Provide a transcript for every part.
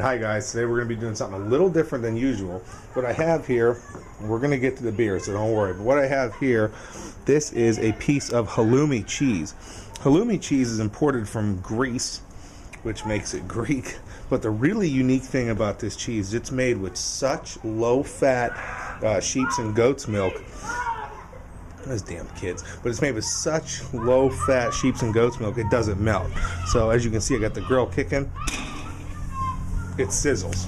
hi guys. Today we're going to be doing something a little different than usual. What I have here, we're going to get to the beer, so don't worry. But what I have here, this is a piece of Halloumi cheese. Halloumi cheese is imported from Greece, which makes it Greek. But the really unique thing about this cheese, it's made with such low-fat sheep's and goat's milk. Those damn kids. But it's made with such low-fat sheep's and goat's milk, it doesn't melt. So as you can see, I got the grill kicking. It sizzles.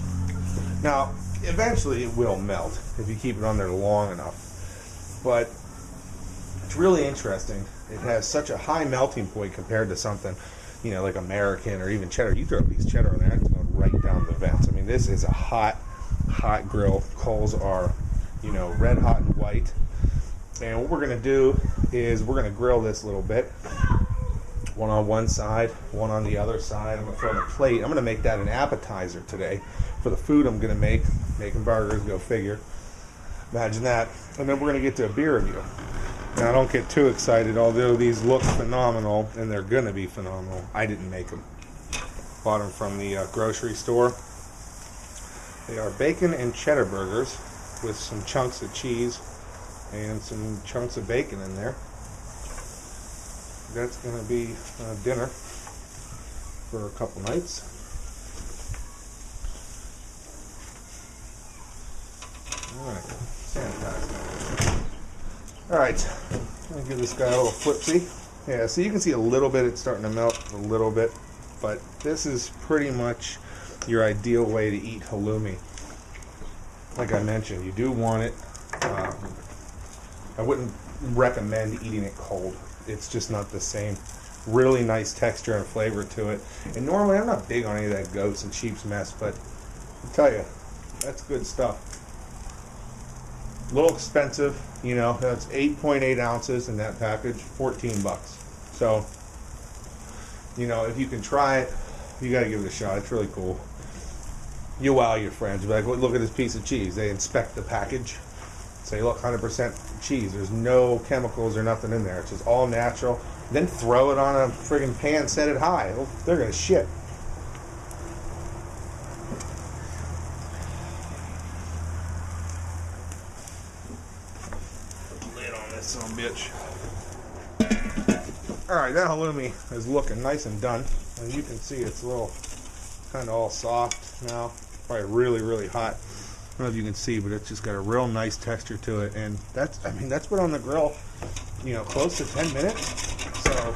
Now, eventually it will melt if you keep it on there long enough. But it's really interesting. It has such a high melting point compared to something, you know, like American or even cheddar. You throw a piece of cheddar on there, it's going right down the vents. I mean, this is a hot grill. Coals are, you know, red hot and white. And what we're going to do is we're going to grill this a little bit. One on one side, one on the other side. I'm going to throw in a plate. I'm going to make that an appetizer today for the food I'm going to make. Making burgers, go figure. Imagine that. And then we're going to get to a beer review. Now, don't get too excited, although these look phenomenal, and they're going to be phenomenal. I didn't make them. Bought them from the grocery store. They are bacon and cheddar burgers with some chunks of cheese and some chunks of bacon in there. That's going to be dinner for a couple nights. Alright, sanitize. Alright, I'm going to give this guy a little flipsy. Yeah, so you can see a little bit, it's starting to melt a little bit, but this is pretty much your ideal way to eat halloumi. Like I mentioned, you do want it. I wouldn't recommend eating it cold. It's just not the same. Really nice texture and flavor to it. And normally I'm not big on any of that goats and sheep's mess, but I'll tell you, that's good stuff. A little expensive, you know. That's 8.8 ounces in that package, 14 bucks. So, you know, if you can try it, you got to give it a shot. It's really cool. You wow your friends. You'll be like, look at this piece of cheese. They inspect the package. Say, look, 100% cheese. There's no chemicals or nothing in there. It's just all natural. Then throw it on a friggin' pan, set it high. Well, they're going to shit. Put the lid on this son of a bitch. Alright, that halloumi is looking nice and done. And you can see it's a little kind of all soft now. Probably really, really hot. I don't know if you can see, but it's just got a real nice texture to it, and that's been on the grill, you know, close to 10 minutes. So,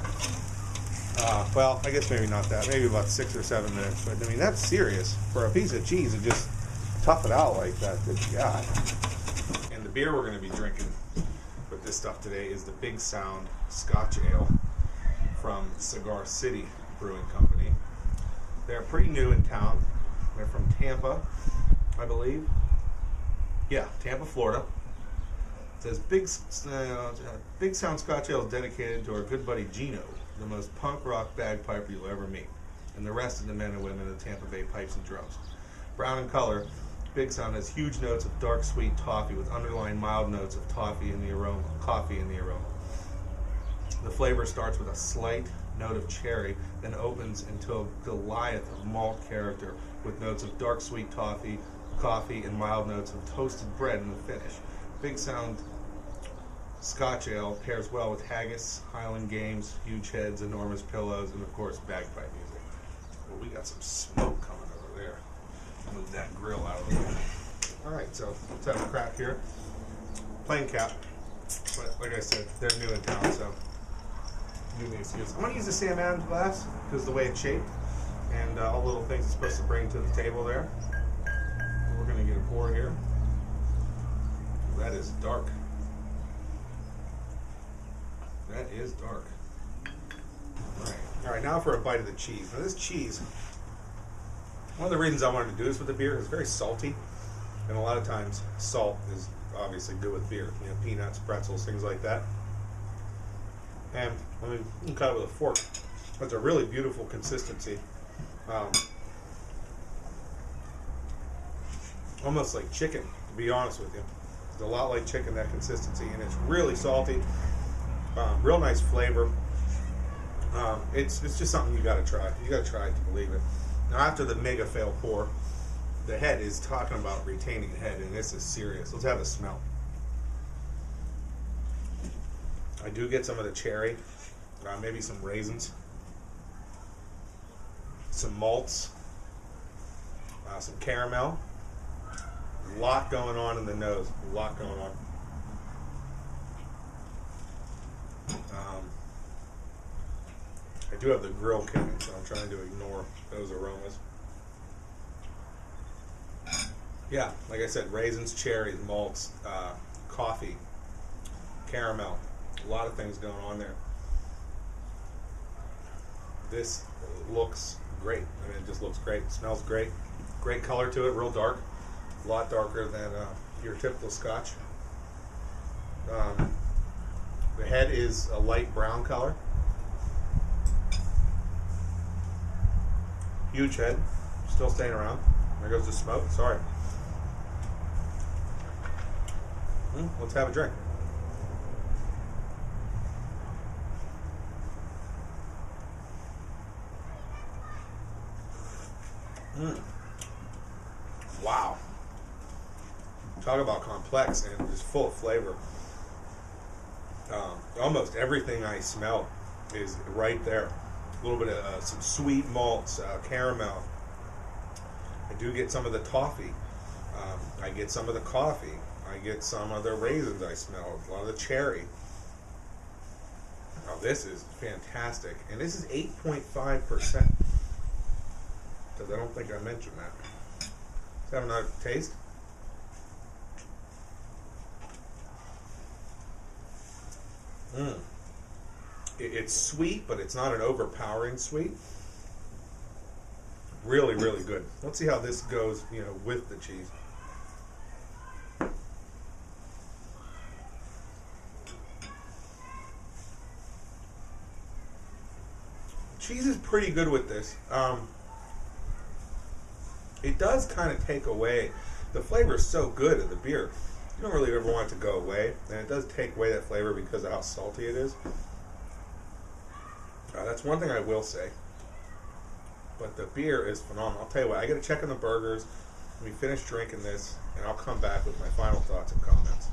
well, I guess maybe not that, maybe about 6 or 7 minutes. But I mean, that's serious for a piece of cheese to just tough it out like that. Good God! And the beer we're going to be drinking with this stuff today is the Big Sound Scotch Ale from Cigar City Brewing Company. They're pretty new in town. They're from Tampa, I believe. Yeah, Tampa, Florida. It says Big Sound Scotch Ale is dedicated to our good buddy Gino, the most punk rock bagpiper you'll ever meet, and the rest of the men and women of the Tampa Bay pipes and drums. Brown in color, Big Sound has huge notes of dark sweet toffee with underlying mild notes of coffee in the aroma. The flavor starts with a slight note of cherry, then opens into a Goliath of malt character with notes of dark sweet toffee, coffee, and mild notes of toasted bread in the finish. Big Sound Scotch Ale pairs well with haggis, Highland games, huge heads, enormous pillows, and of course bagpipe music. Well, we got some smoke coming over there. Move that grill out of the way. Alright, so let's have a crack here. Plain cap, but like I said, they're new in town, so give me an excuse. I'm going to use the Sam Adams glass because of the way it's shaped and all the little things it's supposed to bring to the table there. We're going to get a pour here. That is dark. That is dark. Alright, now for a bite of the cheese. Now this cheese, one of the reasons I wanted to do this with the beer is very salty. And a lot of times salt is obviously good with beer. You know, peanuts, pretzels, things like that. And I mean, you can cut it with a fork. It's a really beautiful consistency. Almost like chicken, to be honest with you. It's a lot like chicken, that consistency, and it's really salty. Real nice flavor. It's just something you got to try. You got to try it to believe it. Now, after the mega fail pour, the head is talking about retaining the head, and this is serious. Let's have a smell. I do get some of the cherry, maybe some raisins, some malts, some caramel. A lot going on in the nose. A lot going on. I do have the grill kicking, so I'm trying to ignore those aromas. Yeah, like I said, raisins, cherries, malts, coffee, caramel. A lot of things going on there. This looks great. I mean, it just looks great. It smells great. Great color to it, real dark. A lot darker than your typical Scotch. The head is a light brown color. Huge head. Still staying around. There goes the smoke. Sorry. Let's have a drink. Wow. Talk about complex and just full of flavor. Almost everything I smell is right there. A little bit of some sweet malts, caramel. I do get some of the toffee. I get some of the coffee. I get some of the raisins I smell. A lot of the cherry. Oh, this is fantastic. And this is 8.5%. Because I don't think I mentioned that. Let's have another taste. It's sweet, but it's not an overpowering sweet. Really, really good. Let's see how this goes, with the cheese. Cheese is pretty good with this. It does kind of take away, the flavor is so good of the beer. You don't really ever want it to go away, and it does take away that flavor because of how salty it is. That's one thing I will say. But the beer is phenomenal. I'll tell you what, I got to check on the burgers. Let me finish drinking this, and I'll come back with my final thoughts and comments.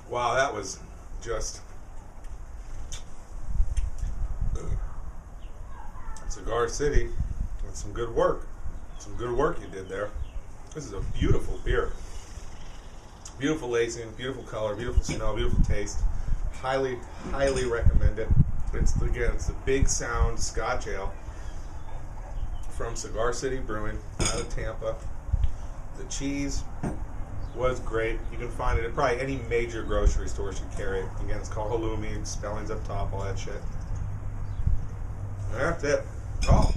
Wow, that was just Cigar City. That's some good work. Some good work you did there. This is a beautiful beer. Beautiful lacing, beautiful color, beautiful smell, beautiful taste. Highly, highly recommend it. It's the Big Sound Scotch Ale from Cigar City Brewing out of Tampa. The cheese was great. You can find it at probably any major grocery store should carry it. Again, it's called Halloumi. Spellings up top, all that shit. And that's it. Oh,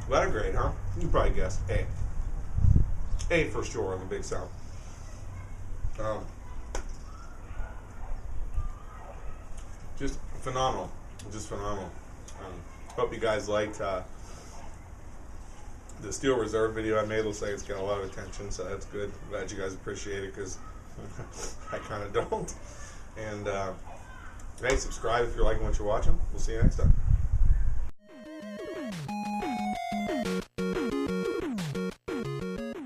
letter grade, huh? You can probably guess A. A for sure on the Big Sound. Just phenomenal. Just phenomenal. Hope you guys liked the Steel Reserve video I made. Looks like it's got a lot of attention, so that's good. Glad you guys appreciate it, because I kind of don't. And hey, subscribe if you're liking what you're watching. We'll see you next time.